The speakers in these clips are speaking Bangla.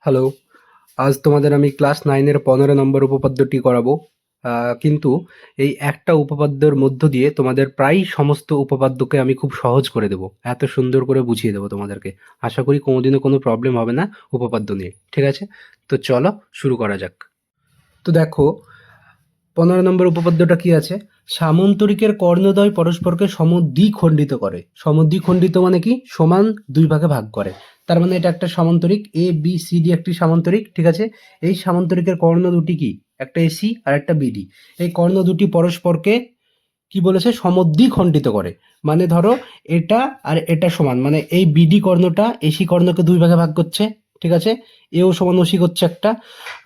হ্যালো, আজ তোমাদের আমি ক্লাস 9 এর 15 নম্বর উপপাদ্যটি করাবো। কিন্তু এই একটা উপপাদ্যের মধ্য দিয়ে তোমাদের প্রায় সমস্ত উপপাদ্যকে আমি খুব সহজ করে দেবো। এত সুন্দর করে বুঝিয়ে দেবো তোমাদেরকে। আশা করি কোনোদিনও কোনো প্রবলেম হবে না উপপাদ্য নিয়ে। ঠিক আছে? তো চলো শুরু করা যাক। তো দেখো 15 নম্বর উপপাদ্যটা কি আছে? সামন্তরিকের কর্ণদ্বয় পরস্পরকে সমদ্বিখণ্ডিত করে। সমদ্বিখণ্ডিত মানে কি? সমান দুই ভাগে ভাগ করে। তার মানে এটা একটা সামান্তরিক, এ বি সি ডি একটি সামান্তরিক। ঠিক আছে? এই সামান্তরিকের কর্ণ দুটি কি? একটা এসি আর একটা বিডি। এই কর্ণ দুটি পরস্পরকে কি বলেছে? সমদ্বিখণ্ডিত করে। মানে ধরো এটা আর এটা সমান, মানে এই বিডি কর্ণটা এসি কর্ণকে দুই ভাগে ভাগ করছে। ঠিক আছে? এও সমান ওসি করছে একটা।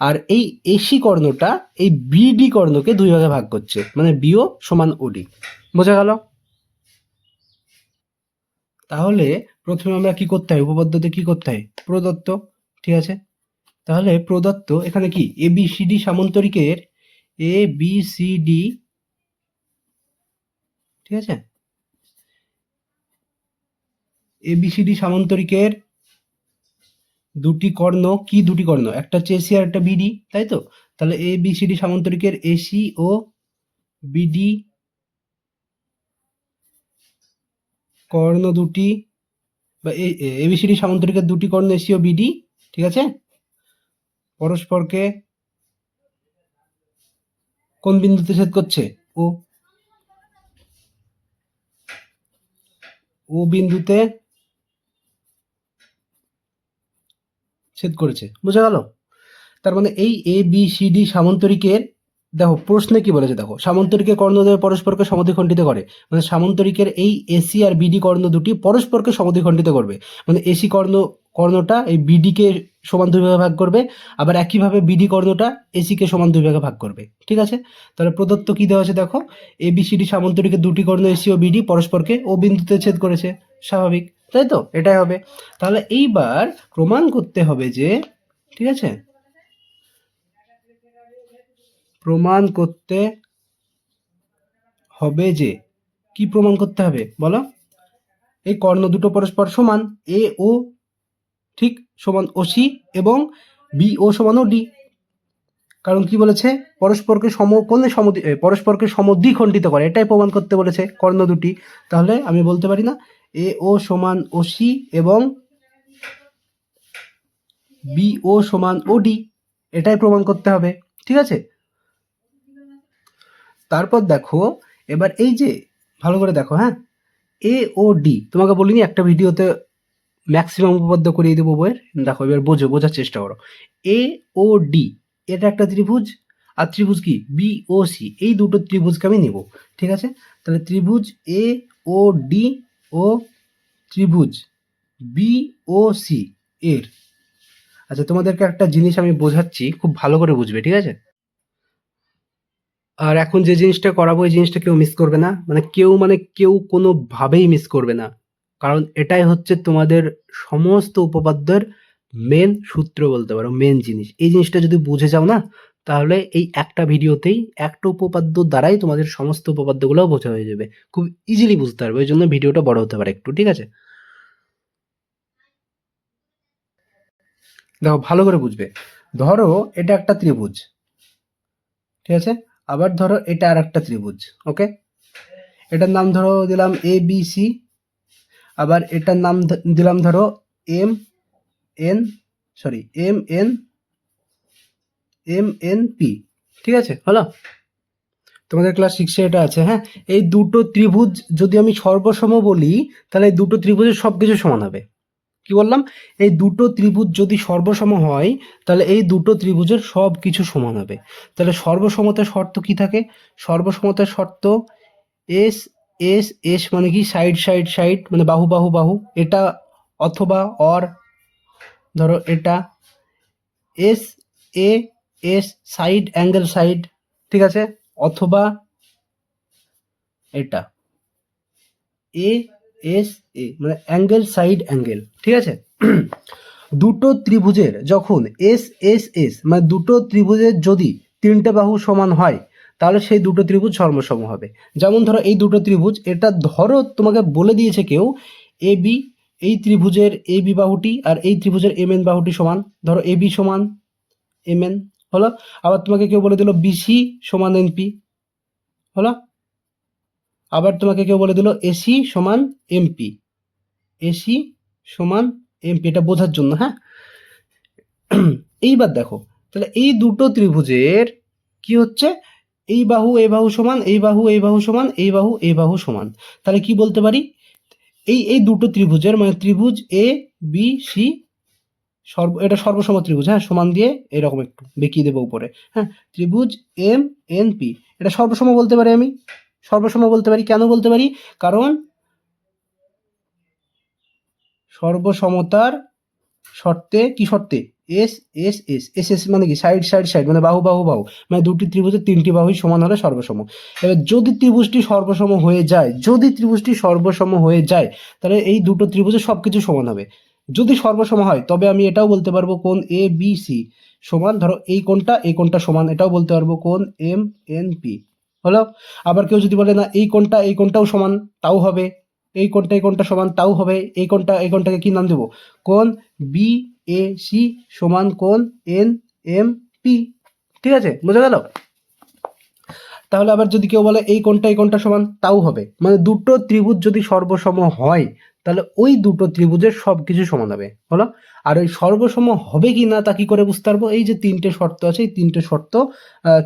আর এই এসি কর্ণটা এই বিডি কর্ণকে দুই ভাগে ভাগ করছে, মানে বিও সমান ওডি। বোঝা গেল? তাহলে প্রথমে আমরা কি করতে হয়? উপপাদ্যতে কি করতে হয়? প্রদত্ত। ঠিক আছে? তাহলে প্রদত্ত এখানে কি? A B C D সামান্তরিকের A B C D, ঠিক আছে, এ বি সি ডি সামান্তরিকের দুটি কর্ণ, কি দুটি কর্ণ? একটা হচ্ছে এসি আর একটা বিডি, তাই তো? তাহলে A B C D সামান্তরিকের AC O BD কর্ণ দুটি, বা এবিসিডি সামান্তরিকের দুটি কর্ণ এসি ও বিডি, ঠিক আছে, পরস্পরকে কোন বিন্দুতে ছেদ করছে? ও ও বিন্দুতে ছেদ করেছে। বোঝা গেল? তার মানে এই এ বি সি ডি সামান্তরিকের, দেখো প্রশ্নে কি বলেছে, দেখো সামান্তরিকের কর্ণদ্বয় পরস্পরকে সমদ্বিখণ্ডিত করে, মানে সামান্তরিকের এই এসি আর বিডি কর্ণ দুটি পরস্পরকে সমদ্বিখণ্ডিত করবে। মানে এসি কর্ণটা এই বিডি কে সমান দুই ভাগে ভাগ করবে, আবার একইভাবে বিডি কর্ণটা এসি কে সমান দুই ভাগে ভাগ করবে। ঠিক আছে? তাহলে প্রদত্ত কি দেওয়া আছে দেখো, এ বি সি ডি সামান্তরিকের দুটি কর্ণ এসি ও বিডি পরস্পরকে ও বিন্দুতে ছেদ করেছে। স্বাভাবিক, তাই তো? এটাই হবে। তাহলে এইবার প্রমাণ করতে হবে যে, ঠিক আছে, প্রমাণ করতে হবে যে, কি প্রমাণ করতে হবে বলো? এই কর্ণ দুটো পরস্পর সমান, এ ও ঠিক সমান ওসি, এবং বি ও সমান ও ডি। কারণ কি বলেছে? পরস্পরকে সমকোণে পরস্পরকে সমদ্বিখণ্ডিত করে, এটাই প্রমাণ করতে বলেছে কর্ণ দুটি। তাহলে আমি বলতে পারি না এ ও সমান ওসি এবং বি ও সমান ওডি, এটাই প্রমাণ করতে হবে। ঠিক আছে? তারপর দেখো, এবার এই যে ভালো করে দেখো, হ্যাঁ, এ ও ডি তোমাকে বলিনি একটা ভিডিওতে ম্যাক্সিমাম উপপাদ্য করিয়ে দেবো বইয়ের? দেখো এবার বোঝার চেষ্টা করো। এ ও ডি এটা একটা ত্রিভুজ, আর ত্রিভুজ কি? বি ও সি, এই দুটো ত্রিভুজকে আমি নেব। ঠিক আছে? তাহলে ত্রিভুজ এ ও ডি ও ত্রিভুজ বি ও সি এর, আচ্ছা তোমাদেরকে একটা জিনিস আমি বোঝাচ্ছি, খুব ভালো করে বুঝবে। ঠিক আছে? আর এখন যে জিনিসটা করাবো এই জিনিসটা কেউ মিস করবে না, মানে কেউ কোনোভাবেই মিস করবে না। কারণ এটাই হচ্ছে তোমাদের সমস্ত উপপাদ্যের মেন সূত্র বলতে পারো, মেন জিনিস। এই জিনিসটা যদি বুঝে যাও না, তাহলে এই একটা ভিডিওতেই একটা উপপাদ্য দ্বারাই তোমাদের সমস্ত উপপাদ্যগুলো বোঝা হয়ে যাবে। খুব ইজিলি বুঝতে পারবে, ওই জন্য ভিডিওটা বড় হতে পারে একটু। ঠিক আছে? দেখো ভালো করে বুঝবে। ধরো এটা একটা ত্রিভুজ, ঠিক আছে, আবার ধরো এটা আর একটা ত্রিভুজ। ওকে, এটার নাম ধরো দিলাম এ বি সি, আবার এটার নাম দিলাম ধরো M N, sorry M N P. ঠিক আছে? হলো? তোমাদের ক্লাস 6-এ এটা আছে। হ্যাঁ, এই দুটো ত্রিভুজ যদি আমি সর্বসম বলি, তাহলে এই দুটো ত্রিভুজের সবকিছু সমান হবে। কি বললাম? এই দুটো ত্রিভুজ যদি সর্বসম হয়, তাহলে এই দুটো ত্রিভুজের সব কিছু সমান হবে। তাহলে সর্বসমতার শর্ত কি থাকে? সর্বসমতার শর্ত এস এস এস মানে কি? সাইড সাইড সাইড, মানে বাহু বাহু বাহু। এটা অথবা অর, ধরো এটা S A S side angle side, ঠিক আছে, অথবা এটা এ এস এ মানে অ্যাঙ্গেল সাইড অ্যাঙ্গেল। ঠিক আছে? দুটো ত্রিভুজের যখন এস এস এস মানে দুটো ত্রিভুজের যদি তিনটে বাহু সমান হয়, তাহলে সেই দুটো ত্রিভুজ সর্বসম হবে। যেমন ধরো এই দুটো ত্রিভুজ, এটা ধরো তোমাকে বলে দিয়েছে কেউ এ বি এই ত্রিভুজের এ বি বাহুটি আর এই ত্রিভুজের এম এন বাহুটি সমান, ধরো এ বি সমান এম এন হলো। আবার তোমাকে কেউ বলে দিল বিসি সমান এনপি হলো। আবার তোমাকে কেউ বলে দিল এসি সমান এমপি, এসি সমান এমপি, এটা বোঝার জন্য, হ্যাঁ। এইবার দেখো, তাহলে এই দুটো ত্রিভুজের কি হচ্ছে, এই বাহু এই বাহু সমান, এই বাহু এই বাহু সমান, এই বাহু এই বাহু সমান। তাহলে কি বলতে পারি, এই এই দুটো ত্রিভুজের মানে ত্রিভুজ এ বি সি এটা সর্বসম ত্রিভুজ, হ্যাঁ, সমান দিয়ে এরকম একটু বেঁকিয়ে দেবো উপরে, হ্যাঁ, ত্রিভুজ এম এন পি, এটা সর্বসম বলতে পারি আমি, সর্বসম বলতে পারি। কেন বলতে পারি, কারণ সর্বসমতার শর্তে, কি শর্তে, S S S S S মানে কি, সাইড সাইড সাইড মানে বাহু বাহু বাহু, মানে দুটি ত্রিভুজের তিনটি বাহুই সমান হলে সর্বসম। এবার যদি ত্রিভুজটি সর্বসম হয়ে যায়, যদি ত্রিভুজটি সর্বসম হয়ে যায়, তাহলে এই দুটো ত্রিভুজের সবকিছু সমান হবে। যদি সর্বসম হয় তবে আমি এটাও বলতে পারবো কোণ এ বি সি সমান, ধরো এই কোণটা সমান, এটাও বলতে পারবো কোণ এম এন পি হলো। আবার কেউ যদি বলে না এই কোণটাও সমান, তাও হবে। এই কোণটা সমান, তাও হবে। এই কোণটাকে কি নাম দেবো, কোণ বি এ সি সমান কোণ এন এম পি। ঠিক আছে, বোঝা গেল। তাহলে আবার যদি কেউ বলে এই কোণটা সমান, তাও হবে। মানে দুটো ত্রিভুজ যদি সর্বসম হয় তাহলে ওই দুটো ত্রিভুজের সবকিছু সমান হবে হলো। আর ওই সর্বসম হবে কি না তা কি করে বুঝতে পারবো, এই যে তিনটে শর্ত আছে, এই তিনটে শর্ত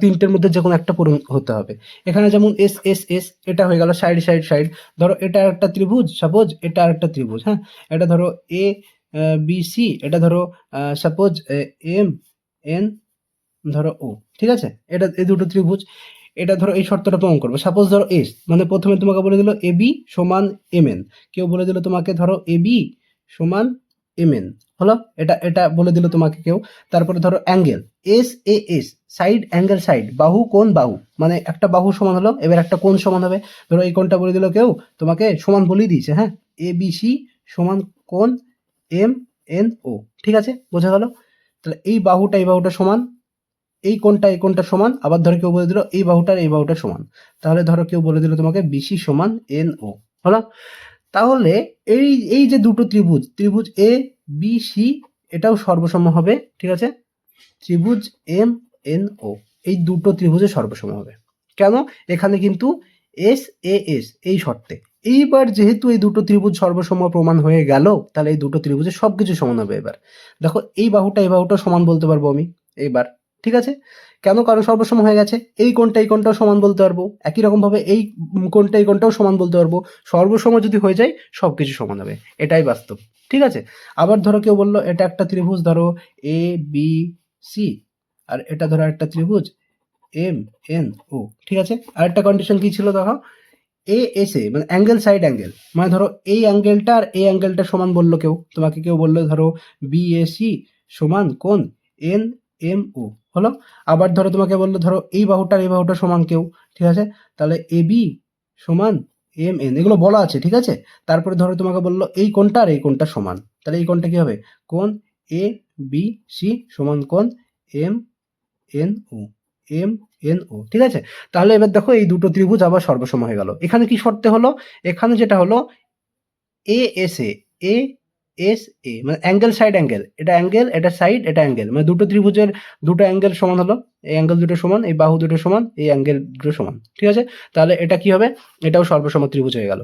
তিনটের মধ্যে যে কোনো একটা পূরণ হতে হবে। এখানে যেমন এস এস এস এটা হয়ে গেল সাইড সাইড সাইড, ধরো এটা একটা ত্রিভুজ, সাপোজ এটা একটা ত্রিভুজ, হ্যাঁ, এটা ধরো এ বি সি, এটা ধরো সাপোজ এম এন ধরো ও, ঠিক আছে, এটা এই দুটো ত্রিভুজ। এটা ধরো এই শর্তটা প্রমাণ করবো, সাপোজ ধরো এস মানে প্রথমে তোমাকে বলে দিল এ বি সমান এম এন, কেউ বলে দিল তোমাকে ধরো এ বি সমান এম এন হলো, এটা এটা বলে দিল তোমাকে কেউ। তারপরে ধরো angle S A S, side angle side, বাহু কোণ বাহু, মানে একটা বাহু সমান হলো, এবার একটা কোণ সমান হবে। ধরো এই কোণটা বলে দিল কেউ তোমাকে, সমান বলেই দিয়েছে, হ্যাঁ, এ বি সি সমান কোণ এম এন ও, ঠিক আছে, বোঝা গেল। তাহলে এই বাহুটা সমান, এই কোণটা সমান। আবার ধরো কেউ বলে দিল এই বাহুটার সমান, তাহলে ধরো কেউ বলে দিল তোমাকে বিসি সমান এন ও হলো। তাহলে এই এই যে দুটো ত্রিভুজ, ত্রিভুজ এ বি সি এটাও সর্বসম হবে, ঠিক আছে, ত্রিভুজ এম এন ও এই দুটো ত্রিভুজের সর্বসম হবে। কেন, এখানে কিন্তু এস এ এস এই শর্তে। এইবার যেহেতু এই দুটো ত্রিভুজ সর্বসম প্রমাণ হয়ে গেল, তাহলে এই দুটো ত্রিভুজের সবকিছু সমান হবে। এবার দেখো এই বাহুটা সমান বলতে পারবো আমি এইবার, ঠিক আছে, কেন, কারণ সর্বসম হয়ে গেছে। এই কোণটাও সমান বলতে পারবো, একই রকম ভাবে এই কোণটাও সমান বলতে পারবো। সর্বসম যদি হয়ে যায় সবকিছু সমান হবে, এটাই বাস্তব, ঠিক আছে। আবার ধরো কেউ বললো এটা একটা ত্রিভুজ, ধরো এ বি সি, আর এটা ধরো একটা ত্রিভুজ এম এন ও, ঠিক আছে। আর একটা কন্ডিশন কি ছিল, দেখো এ এস এ মানে অ্যাঙ্গেল সাইড অ্যাঙ্গেল, মানে ধরো এই অ্যাঙ্গেলটা আর এই অ্যাঙ্গেলটা সমান বললো কেউ তোমাকে, কেউ বললো ধরো বি এ সি সমান কোণ এন এম ও হলো। আবার ধরো তোমাকে বললো ধরো এই বাহুটা সমান কেউ, ঠিক আছে, তাহলে এ বি সমান এম এন, এগুলো বলা আছে, ঠিক আছে। তারপরে ধরো তোমাকে বললো এই কোণটা আর এই কোণটা সমান, তাহলে এই কোণটা কি হবে, কোণ এ বি সি সমান কোণ M N O, M N O, ঠিক আছে। তাহলে এবার দেখো এই দুটো ত্রিভুজ আবার সর্বসম হয়ে গেল। এখানে কি শর্তে হলো, এখানে যেটা হলো এ এস এ এস এ মানে অ্যাঙ্গেল সাইড অ্যাঙ্গেল, এটা অ্যাঙ্গেল এটা সাইড এটা অ্যাঙ্গেল, মানে দুটো ত্রিভুজের দুটো অ্যাঙ্গেল সমান হলো, এই অ্যাঙ্গেল দুটো সমান, এই বাহু দুটো সমান, এই অ্যাঙ্গেল দুটো সমান, ঠিক আছে। তাহলে এটা কি হবে, এটাও সর্বসম ত্রিভুজ হয়ে গেল,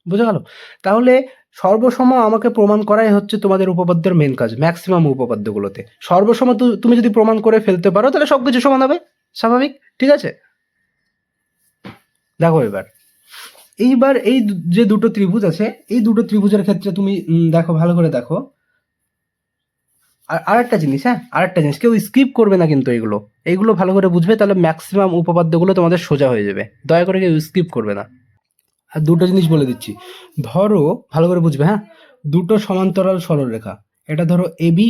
বুঝা গেল। তাহলে সর্বসম আমাকে প্রমাণ করাই হচ্ছে তোমাদের উপপাদ্যের মেন কাজ। ম্যাক্সিমাম উপপাদ্যগুলোতে সর্বসম তুমি যদি প্রমাণ করে ফেলতে পারো তাহলে সবকিছু সমান হবে, স্বাভাবিক, ঠিক আছে। দেখো এইবার এই যে দুটো ত্রিভুজ আছে, এই দুটো ত্রিভুজের ক্ষেত্রে তুমি দেখো ভালো করে দেখো। আর আরেকটা জিনিস, হ্যাঁ, আরেকটা জিনিস, কেউ স্কিপ করবে না কিন্তু, এইগুলো ভালো করে বুঝবে, তাহলে ম্যাক্সিমাম উপপাদ্যগুলো তোমাদের সোজা হয়ে যাবে। দয়া করে কেউ স্কিপ করবে না। আর দুটো জিনিস বলে দিচ্ছি, ধরো ভালো করে বুঝবে, হ্যাঁ, দুটো সমান্তরাল সরলরেখা, এটা ধরো এবি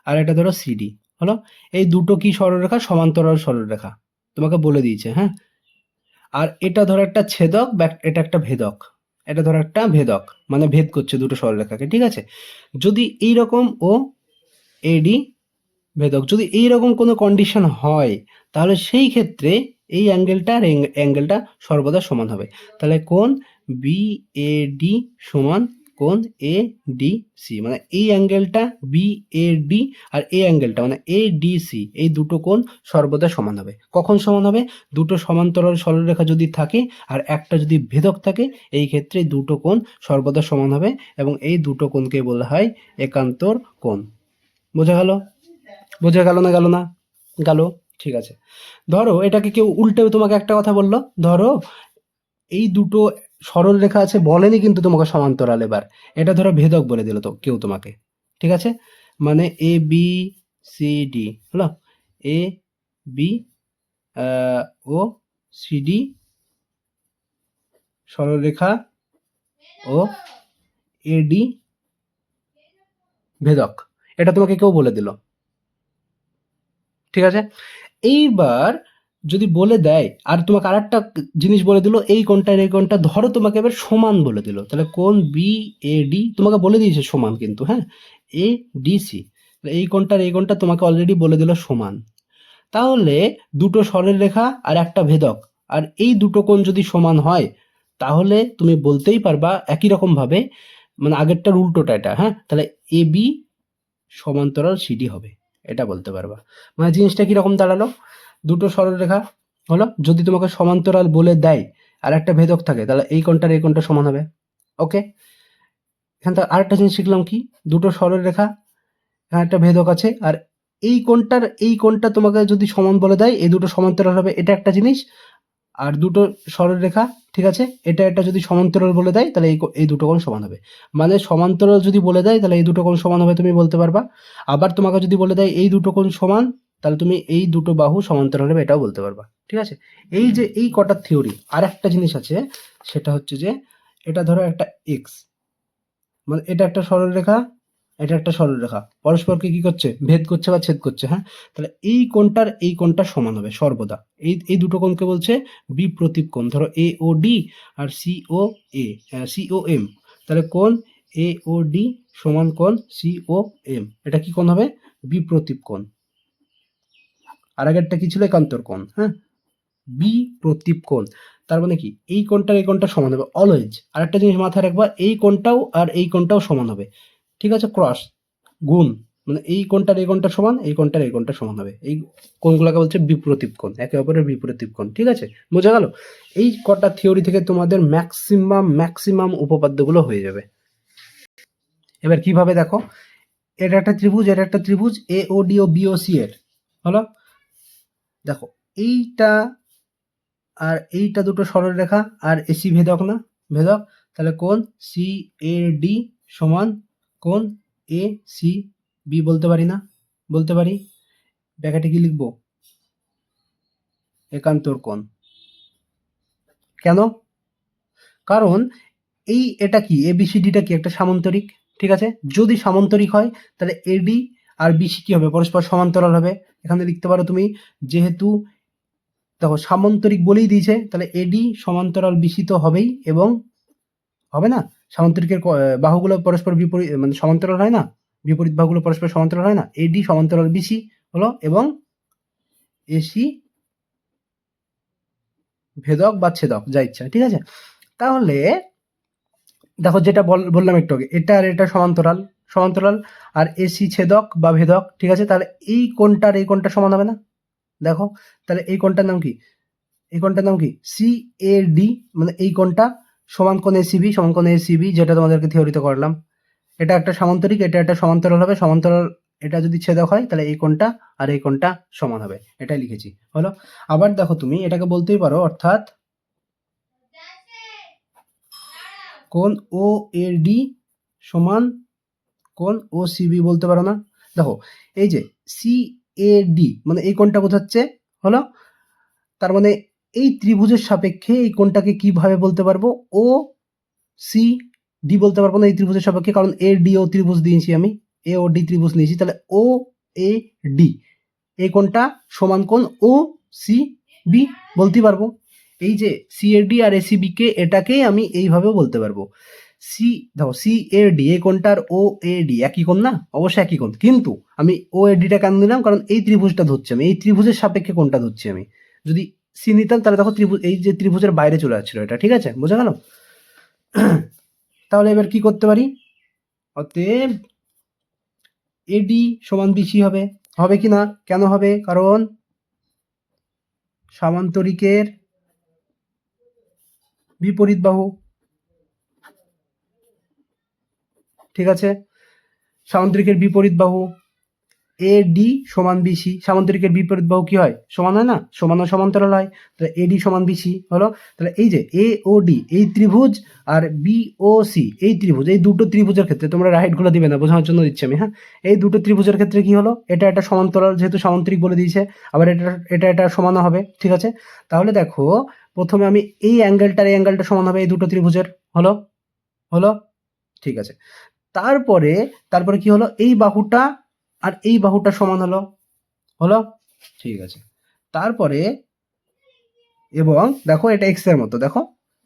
আর এটা ধরো সিডি হলো। এই দুটো কি সরলরেখা, সমান্তরাল সরলরেখা, তোমাকে বলে দিয়েছে, হ্যাঁ। আর এটা ধরো একটা ছেদক বা এটা একটা ভেদক, এটা ধরো একটা ভেদক, মানে ভেদ করছে দুটো সরলরেখাকে, ঠিক আছে। যদি এইরকম ও এডি ভেদক, যদি এইরকম কোনো কন্ডিশন হয় তাহলে সেই ক্ষেত্রে এই অ্যাঙ্গেলটা আর অ্যাঙ্গেলটা সর্বদা সমান হবে। তাহলে কোণ বিএডি সমান কোণ এ ডি সি, মানে এই অ্যাঙ্গেলটা বি এ ডি আর এই অ্যাঙ্গেলটা মানে এ ডি সি, এই দুটো কোণ সর্বদা সমান হবে। কখন সমান হবে? দুটো সমান্তরাল সরলরেখা যদি থাকে আর একটা যদি ভেদক থাকে, এই ক্ষেত্রে দুটো কোণ সর্বদা সমান হবে এবং এই দুটো কোণকে বলা হয় একান্তর কোণ। বোঝা গেল? বোঝা গেল না গেল না? গেল। ঠিক আছে। ধরো এটাকে কেউ উল্টেও তোমাকে একটা কথা বললো, ধরো এই দুটো সরল রেখা আছে, বলেনি কিন্তু তোমাকে সমান্তরাল, এবার এটা ধরো ভেদক বলে দিল তো কেউ তোমাকে, ঠিক আছে? মানে এ বি সি ডি হলো, A B O C D সরলরেখা ও এডি ভেদক, এটা তোমাকে কেউ বলে দিল, ঠিক আছে? এইবার যদি বলে দেয় আর তোমাকে আর একটা জিনিস বলে দিল, এই কোণটা এই কোণটা ধরো তোমাকে এবার সমান বলে দিল, তাহলে কোণ বি এ ডি তোমাকে বলে দিয়েছে সমান, কিন্তু হ্যাঁ এ ডি সি, এই কোণটার এই কোণটা তোমাকে অলরেডি বলে দিল সমান। তাহলে দুটো সরল রেখা আর একটা ভেদক আর এই দুটো কোণ যদি সমান হয়, তাহলে তুমি বলতেই পারবা একই রকম ভাবে, মানে আগেরটার উল্টোটা এটা, হ্যাঁ, তাহলে এ বি সমান্তরাল সিডি হবে, এটা বলতে পারবা। মানে জিনিসটা কিরকম দাঁড়ালো? দুটো সরলরেখা হলো, যদি তোমাকে সমান্তরাল বলে দেয় আর একটা ভেদক থাকে, তাহলে এই কোণটার এই কোণটা সমান হবে। ওকে, এখান থেকে আরেকটা জিনিস শিখলাম কি, দুটো সরলরেখা, এখানে একটা ভেদক আছে আর এই কোণটার এই কোণটা তোমাকে যদি সমান বলে দেয়, এই দুটো সমান্তরাল হবে, এটা একটা জিনিস। আর দুটো সরলরেখা, ঠিক আছে, এটা এটা যদি সমান্তরাল বলে দেয়, তাহলে এই দুটো কোণ সমান হবে। মানে সমান্তরাল যদি বলে দেয় তাহলে এই দুটো কোণ সমান হবে তুমি বলতে পারবা। আবার তোমাকে যদি বলে দেয় এই দুটো কোণ সমান, তাহলে তুমি এই দুটো বাহু সমান্তরাল হবে এটাও বলতে পারবা, ঠিক আছে? এই যে এই কটার থিওরি, আর একটা জিনিস আছে, সেটা হচ্ছে যে এটা ধরো একটা এক্স, মানে এটা একটা সরলরেখা, এটা একটা সরলরেখা, পরস্পরকে কি করছে? ভেদ করছে বা ছেদ করছে, হ্যাঁ? তাহলে এই কোণটার এই কোণটা সমান হবে সর্বদা। এই দুটো কোণকে বলছে বিপ্রতীপ কোণ। ধরো এ ও ডি আর সি ও এ, সি ও এম, তাহলে কোণ এ ও ডি সমান কোণ সি ও এম, এটা কি কোণ হবে? বিপ্রতীপ কোণ। আর আগেরটা কি ছিল? একান্তর কোণ, হ্যাঁ, বিপ্রতীপ কোণ। তার মানে কি এই কোণটার এই কোণটা সমান হবে অলওয়েজ। আর একটা জিনিস মাথায় রাখবা, এই কোণটাও আর এই কোণটাও সমান হবে, ঠিক আছে? ক্রস গুণ, মানে এই কোণটার এই কোণটা সমান, এই কোণটার এই কোণটা সমান হবে। এই কোণগুলোকে বলছে বিপ্রতীপ কোণ, একে অপরের বিপরীত কোণ, ঠিক আছে? বোঝা গেল? এই কটা থিওরি থেকে তোমাদের ম্যাক্সিমাম উপপাদ্যগুলো হয়ে যাবে। এবার কিভাবে দেখো, এটা একটা ত্রিভুজ, এটা একটা ত্রিভুজ, এ ও ডি ও বি ও সি এর হলো, দেখো এইটা আর এইটা দুটো সরলরেখা আর এসি ভেদক না, ভেদক, তাহলে কোণ সি এ ডি সমান কোণ এ সি বি বলতে পারি না? বলতে পারি। ব্র্যাকেটে কি লিখবো? একান্তর কোণ। কেন? কারণ এটা কি এবিসিডিটা কি একটা সামান্তরিক, ঠিক আছে? যদি সামান্তরিক হয় তাহলে এডি আর বিসি কি হবে? পরস্পর সমান্তরাল হবে। এখানে লিখতে পারো তুমি, যেহেতু দেখো সামান্তরিক বলেই দিয়েছে, তাহলে এডি সমান্তরাল বিসি তো হবেই, এবং হবে না? সামান্তরিকের বাহুগুলো পরস্পর বিপরীত, মানে সমান্তরাল হয় না? বিপরীত বাহুগুলো পরস্পর সমান্তরাল হয় না? এডি সমান্তরাল বিসি হলো, এবং এসি ভেদক বা ছেদক, যা ইচ্ছা, ঠিক আছে? তাহলে দেখো যেটা বললাম একটু আগে, এটা আর এটা সমান্তরাল, সমান্তরাল, আর এসি ছেদক বা ভেদক, ঠিক আছে? তাহলে এই কোণটার এই কোণটা সমান হবে না? দেখো, তাহলে এই কোণটার নাম কি? এই কোণটার নাম কি? সি এ ডি, মানে এই কোণটা সমান কোণ এসিবি, সমান কোণ এসিবি, যেটা তোমাদেরকে থিওরিতে করলাম। এটা একটা সামান্তরিক, এটা একটা সমান্তরাল হবে, সমান্তরাল, এটা যদি ছেদক হয় তাহলে এই কোণটা আর এই কোণটা সমান হবে, এটাই লিখেছি, হলো। আবার দেখো তুমি এটাকে বলতেই পারো, অর্থাৎ কোণ ও এ ডি সমান কোণ ও সিবি বলতে পারো না? দেখো এই যে সি এ ডি, মানে এই কোণটা বোঝাচ্ছে, হলো, তার মানে এই ত্রিভুজের সাপেক্ষে এই কোণটাকে কিভাবে বলতে পারবো? ও সি ডি বলতে পারবো না এই ত্রিভুজের সাপেক্ষে, কারণ এ ডি ও ত্রিভুজ দিয়েছি আমি, এ ও ডি ত্রিভুজ নিয়েছি, তাহলে ও এ ডি এই কোণটা সমান কোণ ও সি বি বলতে পারবো। এই যে সি এ ডি আর এসিবি কে, এটাকেই আমি এইভাবেও বলতে পারবো। দেখো সি এ ডি এই কোণটার ও এ ডি একই কোণ না? অবশ্যই একই কোণ, কিন্তু আমি ও এ ডিটা কেন নিলাম? কারণ এই ত্রিভুজটা ধরছি আমি, এই ত্রিভুজের সাপেক্ষে কোণটা ধরছি আমি। যদি সি নিতাম তাহলে দেখো ত্রিভুজ, এই যে ত্রিভুজের বাইরে চলে যাচ্ছিল এটা, ঠিক আছে? বোঝা গেল? তাহলে এবার কি করতে পারি, অতএব এডি সমান বিসি হবে। হবে কি না? কেন হবে? কারণ সামান্তরিকের বিপরীত বাহু, ঠিক আছে, সামান্তরিকের বিপরীত বাহু এডি সমান বিসি। সামান্তরিকের বিপরীত বাহু কি হয়? সমান হয় না? সমান ও সমান্তরাল হয়। তাহলে এডি সমান বিসি হলো। তাহলে এই যে এ ও ডি এই ত্রিভুজ আর বি ও সি এই ত্রিভুজ, এই দুটো ত্রিভুজের ক্ষেত্রে তোমরা রাইটগুলো দিবে না, বোঝানোর জন্য দিচ্ছি আমি, হ্যাঁ। এই দুটো ত্রিভুজের ক্ষেত্রে কি হলো, এটা একটা সমান্তরাল, যেহেতু সামান্তরিক বলে দিয়েছে, আবার এটা সমানও হবে, ঠিক আছে। তাহলে দেখো প্রথমে আমি এই অ্যাঙ্গেলটার এই অ্যাঙ্গেলটা সমান হবে এই দুটো ত্রিভুজের, হলো হলো ঠিক আছে। তারপরে তারপরে কি হলো, এই বাহুটা আর এই বাহুটা সমান হলো, হলো ঠিক আছে। তারপরে এবং দেখো এটা এক্স এর মতো, দেখো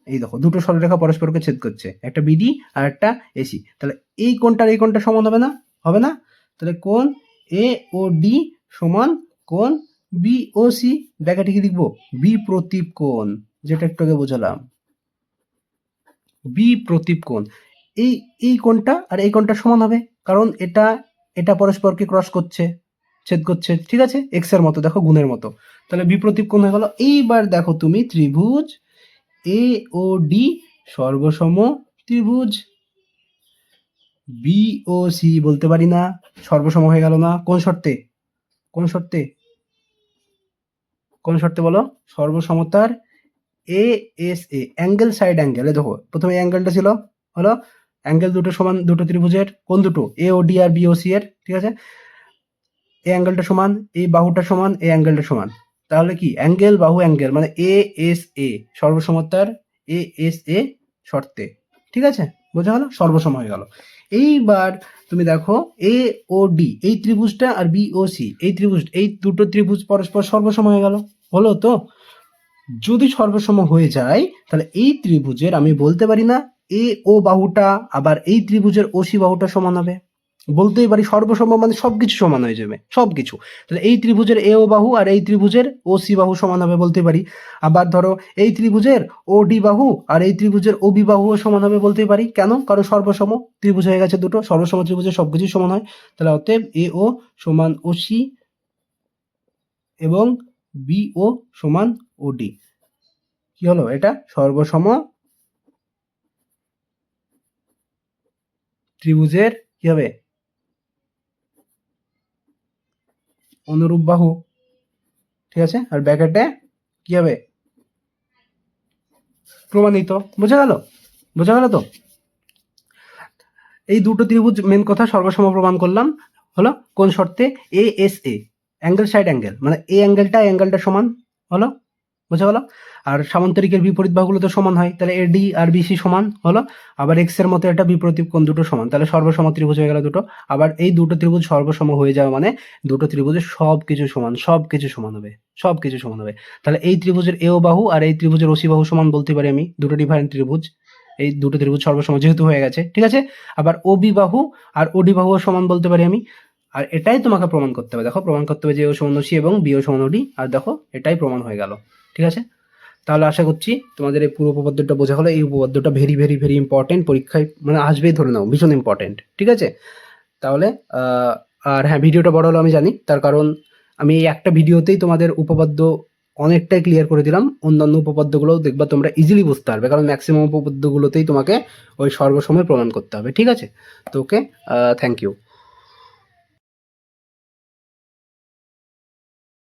এই দেখো দুটো সরলরেখা পরস্পরকে ছেদ করছে, একটা বিডি আর একটা এসি। তাহলে এই কোণটার এই কোণটা সমান হবে না? হবে না? তাহলে কোণ এ ও ডি সমান কোণ বি ও সি, ব্র্যাকেটে কি লিখবো? বি প্রতীপ কোণ, যেটা একটু আগে বোঝালাম, বি প্রতীপ কোণ। এই এই কোণটা আর এই কোণটা সমান হবে, কারণ এটা এটা পরস্পরকে ক্রস করছে, ছেদ করছে, ঠিক আছে, এক্স এর মতো, দেখো গুণের মতো। তাহলে বিপ্রতীপ কোণ হয়ে গেল। এইবার দেখো তুমি ত্রিভুজ এ ও ডি সর্বসম ত্রিভুজ, বি ও সি বলতে পারি না, সর্বসম হয়ে গেল না? কোন শর্তে? কোন শর্তে? কোন শর্তে বলো? সর্বসমতার A S A, angle side angle. দেখো প্রথমে অ্যাঙ্গেলটা ছিল, হলো অ্যাঙ্গেল দুটো সমান, দুটো ত্রিভুজের, কোন দুটো? এ ও ডি আর বি ও সি এর, ঠিক আছে। এই অ্যাঙ্গেলটা সমান, এই বাহুটা সমান, এই অ্যাঙ্গেলটা সমান। তাহলে কি অ্যাঙ্গেল বাহু অ্যাঙ্গেল মানে এ এস এ, সর্বসমতার এ এস এ শর্তে, ঠিক আছে, বোঝা গেল? সর্বসম হয়ে গেল। এইবার তুমি দেখো এ ও ডি এই ত্রিভুজটা আর বি ও সি এই ত্রিভুজ, এই দুটো ত্রিভুজ পরস্পর সর্বসম হয়ে গেল, হলো তো? যদি সর্বসম হয়ে যায় তাহলে এই ত্রিভুজের আমি বলতে পারি না এ ও বাহুটা আবার এই ত্রিভুজের ওসি বাহুটা সমান হবে? বলতেই পারি, সর্বসম মানে সবকিছু সমান হয়ে যাবে, সবকিছু। তাহলে এই ত্রিভুজের এ ও বাহু আর এই ত্রিভুজের ও সি বাহু সমান হবে বলতে পারি। আবার ধরো এই ত্রিভুজের ও ডি বাহু আর এই ত্রিভুজের ও বি বাহুও সমান হবে বলতে পারি। কেন? কারণ সর্বসম ত্রিভুজ হয়ে গেছে দুটো, সর্বসম ত্রিভুজের সবকিছু সমান হয়। তাহলে অতএব এ ও সমান ও সি এবং বি ও সমান ও ডি। কি হলো? এটা সর্বসম ত্রিভুজের কি হবে? অনুরূপ বাহু, ঠিক আছে। আর ব্র্যাকেটে কি হবে? প্রমাণিত। বোঝা গেল? বোঝা গেল তো? এই দুটো ত্রিভুজ মেন কথা সর্বসম প্রমাণ করলাম, হলো কোন শর্তে? এ S A, angle side angle মানে এই অ্যাঙ্গেলটা সমান, হলো বোঝা গেল। আর সামান্তরিকের বিপরীত বাহুগুলো তো সমান হয়, তাহলে এডি আর বিসি সমান, হলো। আবার এক্স এর মতো একটা বিপরীত কোণ দুটো সমান, তাহলে সর্বসম ত্রিভুজ হয়ে গেল দুটো। আবার এই দুটো ত্রিভুজ সর্বসম হয়ে যাওয়া মানে দুটো ত্রিভুজের সবকিছু সমান, সবকিছু সমান হবে, সবকিছু সমান হবে। তাহলে এই ত্রিভুজের এও বাহু আর এই ত্রিভুজের ওসি বাহু সমান বলতে পারি আমি, দুটো ডিফারেন্ট ত্রিভুজ, এই দুটো ত্রিভুজ সর্বসম যেহেতু হয়ে গেছে, ঠিক আছে। আবার ও বি বাহু আর ওডি বাহুও সমান বলতে পারি আমি। আর এটাই তোমাকে প্রমাণ করতে হবে, দেখো প্রমাণ করতে হবে যে ও সমান ওসি এবং বি ও সমান ওডি, আর দেখো এটাই প্রমাণ হয়ে গেল, ঠিক আছে। তাহলে আশা করছি তোমাদের এই পুরো উপপাদ্যটা বোঝা হলো। এই উপপাদ্যটা ভেরি ভেরি ভেরি ইম্পর্টেন্ট, পরীক্ষায় মানে আসবেই ধরে নাও, ভীষণ ইম্পর্টেন্ট, ঠিক আছে। তাহলে আর হ্যাঁ, ভিডিওটা বড় হলো আমি জানি, তার কারণ আমি এই একটা ভিডিওতেই তোমাদের উপপাদ্য অনেকটাই ক্লিয়ার করে দিলাম। অন্যান্য উপপাদ্যগুলোও দেখবা তোমরা ইজিলি বুঝতে পারবে, কারণ ম্যাক্সিমাম উপপাদ্যগুলোতেই তোমাকে ওই সর্বসময় প্রমাণ করতে হবে, ঠিক আছে। তো ওকে, থ্যাংক ইউ।